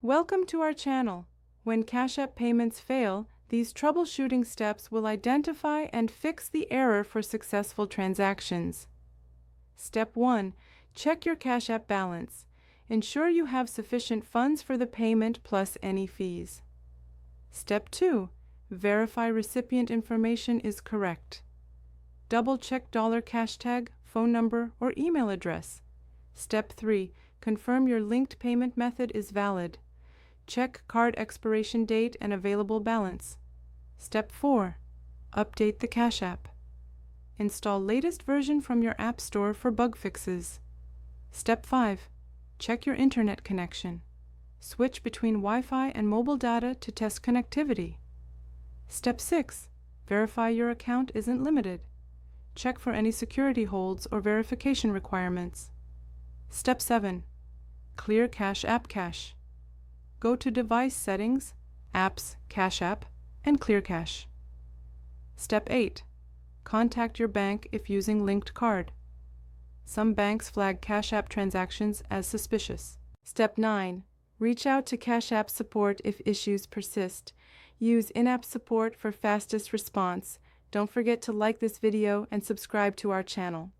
Welcome to our channel. When Cash App payments fail, these troubleshooting steps will identify and fix the error for successful transactions. Step 1. Check your Cash App balance. Ensure you have sufficient funds for the payment plus any fees. Step 2. Verify recipient information is correct. Double-check $cash tag, phone number, or email address. Step 3. Confirm your linked payment method is valid. Check card expiration date and available balance. Step 4. Update the Cash App. Install latest version from your App Store for bug fixes. Step 5. Check your internet connection. Switch between Wi-Fi and mobile data to test connectivity. Step 6. Verify your account isn't limited. Check for any security holds or verification requirements. Step 7. Clear Cash App cache. Go to Device Settings, Apps, Cash App, and Clear Cache. Step 8. Contact your bank if using linked card. Some banks flag Cash App transactions as suspicious. Step 9. Reach out to Cash App support if issues persist. Use in-app support for fastest response. Don't forget to like this video and subscribe to our channel.